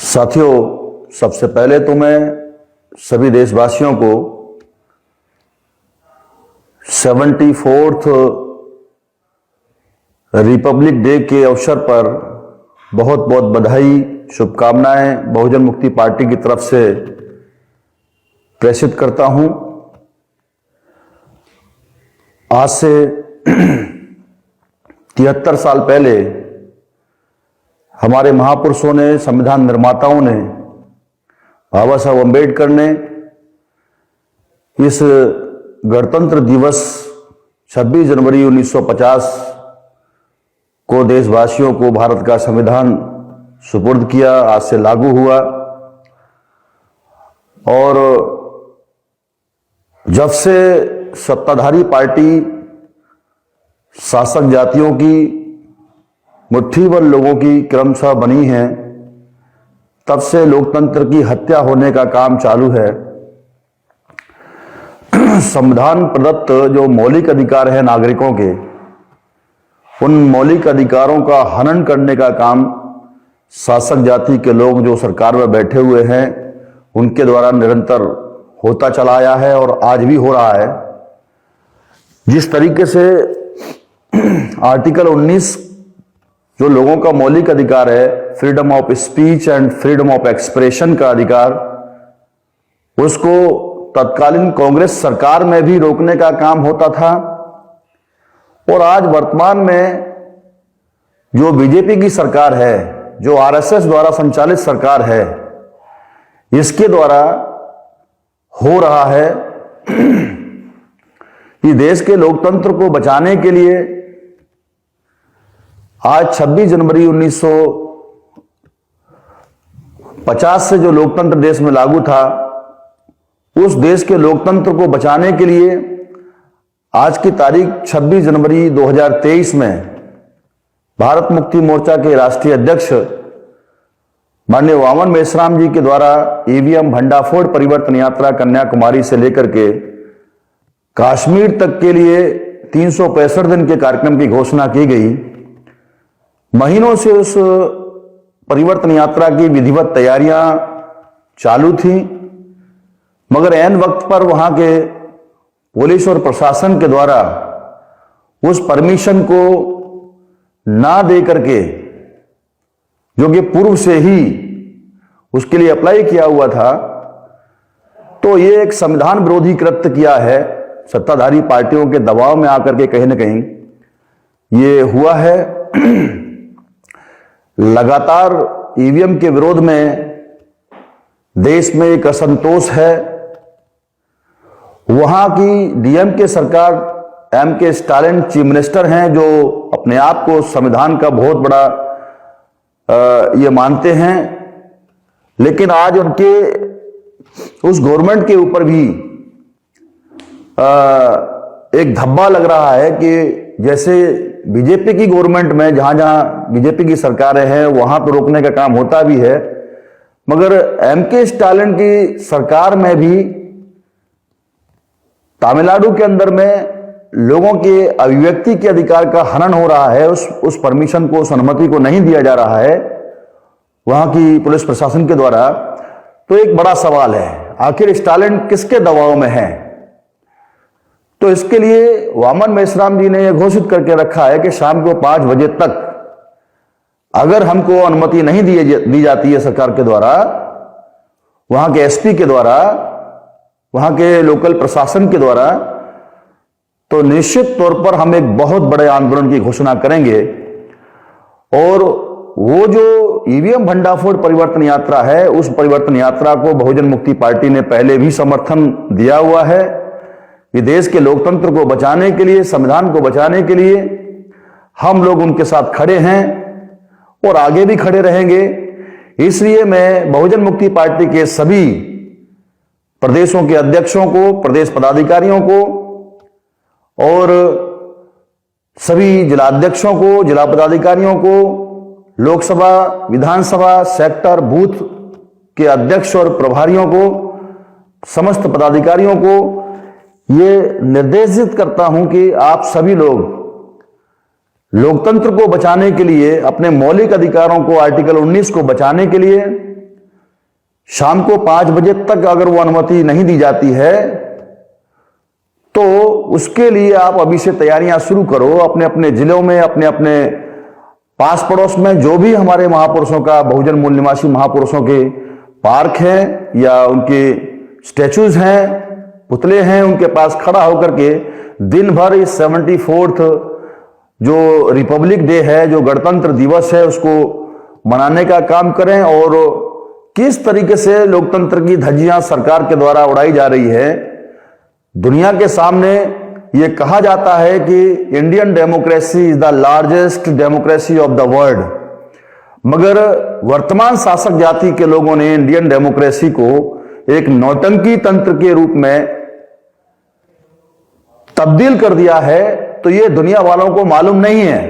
साथियों, सबसे पहले तो मैं सभी देशवासियों को 74th रिपब्लिक डे के अवसर पर बहुत बहुत बधाई, शुभकामनाएं बहुजन मुक्ति पार्टी की तरफ से प्रेषित करता हूं। आज से 73 साल पहले हमारे महापुरुषों ने, संविधान निर्माताओं ने, बाबा साहब अम्बेडकर ने इस गणतंत्र दिवस 26 जनवरी 1950 को देशवासियों को भारत का संविधान सुपुर्द किया, आज से लागू हुआ। और जब से सत्ताधारी पार्टी शासक जातियों की मुट्ठी भर लोगों की क्रमशः बनी है, तब से लोकतंत्र की हत्या होने का काम चालू है। संविधान प्रदत्त जो मौलिक अधिकार है नागरिकों के, उन मौलिक अधिकारों का हनन करने का काम शासक जाति के लोग जो सरकार में बैठे हुए हैं उनके द्वारा निरंतर होता चला आया है और आज भी हो रहा है। जिस तरीके से आर्टिकल 19 जो लोगों का मौलिक अधिकार है, freedom of speech and freedom of expression का अधिकार, उसको तत्कालीन कांग्रेस सरकार में भी रोकने का काम होता था। और आज वर्तमान में जो बीजेपी की सरकार है, जो आरएसएस द्वारा संचालित सरकार है, इसके द्वारा हो रहा है कि देश के लोकतंत्र को बचाने के लिए आज 26 जनवरी 1950 से जो लोकतंत्र देश में लागू था, उस देश के लोकतंत्र को बचाने के लिए आज की तारीख 26 जनवरी 2023 में भारत मुक्ति मोर्चा के राष्ट्रीय अध्यक्ष माननीय वामन मेश्राम जी के द्वारा ईवीएम भंडाफोड़ परिवर्तन यात्रा कन्याकुमारी से लेकर के कश्मीर तक के लिए 365 दिन के कार्यक्रम की घोषणा की गई। महीनों से उस परिवर्तन यात्रा की विधिवत तैयारियां चालू थी, मगर ऐन वक्त पर वहां के पुलिस और प्रशासन के द्वारा उस परमिशन को ना दे करके, जो कि पूर्व से ही उसके लिए अप्लाई किया हुआ था, तो ये एक संविधान विरोधी कृत्य किया है। सत्ताधारी पार्टियों के दबाव में आकर के कहीं ना कहीं ये हुआ है। लगातार ईवीएम के विरोध में देश में एक असंतोष है। वहां की डीएमके सरकार, एमके स्टालिन चीफ मिनिस्टर हैं, जो अपने आप को संविधान का बहुत बड़ा ये मानते हैं, लेकिन आज उनके उस गवर्नमेंट के ऊपर भी एक धब्बा लग रहा है कि जैसे बीजेपी की गवर्नमेंट में जहां जहां बीजेपी की सरकारें हैं वहां तो रोकने का काम होता भी है, मगर एमके स्टालिन की सरकार में भी तमिलनाडु के अंदर में लोगों के अभिव्यक्ति के अधिकार का हनन हो रहा है। उस परमिशन को, उस अनुमति को नहीं दिया जा रहा है वहां की पुलिस प्रशासन के द्वारा। तो एक बड़ा सवाल है, आखिर स्टालिन किसके दबाव में है? तो इसके लिए वामन मेश्राम जी ने यह घोषित करके रखा है कि शाम को 5 बजे तक अगर हमको अनुमति नहीं दी जाती है सरकार के द्वारा, वहां के एसपी के द्वारा, वहां के लोकल प्रशासन के द्वारा, तो निश्चित तौर पर हम एक बहुत बड़े आंदोलन की घोषणा करेंगे। और वो जो ईवीएम भंडाफोड़ परिवर्तन यात्रा है, उस परिवर्तन यात्रा को बहुजन मुक्ति पार्टी ने पहले भी समर्थन दिया हुआ है कि देश के लोकतंत्र को बचाने के लिए, संविधान को बचाने के लिए हम लोग उनके साथ खड़े हैं और आगे भी खड़े रहेंगे। इसलिए मैं बहुजन मुक्ति पार्टी के सभी प्रदेशों के अध्यक्षों को, प्रदेश पदाधिकारियों को और सभी जिलाध्यक्षों को, जिला पदाधिकारियों को, लोकसभा, विधानसभा, सेक्टर, बूथ के अध्यक्ष और प्रभारियों को, समस्त पदाधिकारियों को ये निर्देशित करता हूं कि आप सभी लोग लोकतंत्र को बचाने के लिए, अपने मौलिक अधिकारों को, आर्टिकल 19 को बचाने के लिए शाम को 5 बजे तक अगर वो अनुमति नहीं दी जाती है तो उसके लिए आप अभी से तैयारियां शुरू करो। अपने अपने जिलों में, अपने अपने पास पड़ोस में जो भी हमारे महापुरुषों का, बहुजन मूल निवासी महापुरुषों के पार्क हैं या उनके स्टैचूज हैं, पुतले हैं, उनके पास खड़ा होकर के दिन भर इस 74th जो रिपब्लिक डे है, जो गणतंत्र दिवस है, उसको मनाने का काम करें। और किस तरीके से लोकतंत्र की धज्जियां सरकार के द्वारा उड़ाई जा रही है, दुनिया के सामने ये कहा जाता है कि Indian democracy is the largest democracy of the world, मगर वर्तमान शासक जाति के लोगों ने इंडियन डेमोक्रेसी को एक नौटंकी तंत्र के रूप में तब्दील कर दिया है। तो ये दुनिया वालों को मालूम नहीं है।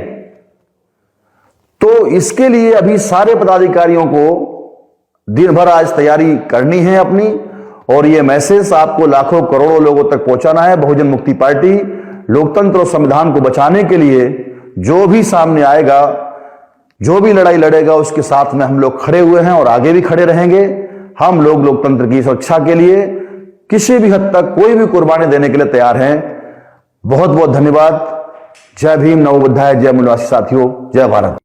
तो इसके लिए अभी सारे पदाधिकारियों को दिन भर आज तैयारी करनी है अपनी, और ये मैसेज आपको लाखों करोड़ों लोगों तक पहुंचाना है। बहुजन मुक्ति पार्टी लोकतंत्र और संविधान को बचाने के लिए जो भी सामने आएगा, जो भी लड़ाई लड़ेगा, उसके साथ में हम लोग खड़े हुए हैं और आगे भी खड़े रहेंगे। हम लोग लोकतंत्र की सुरक्षा के लिए किसी भी हद तक कोई भी कुर्बानी देने के लिए तैयार हैं। बहुत बहुत धन्यवाद। जय भीम, नमो बुद्धाय, जय मूलवासी साथियों, जय भारत।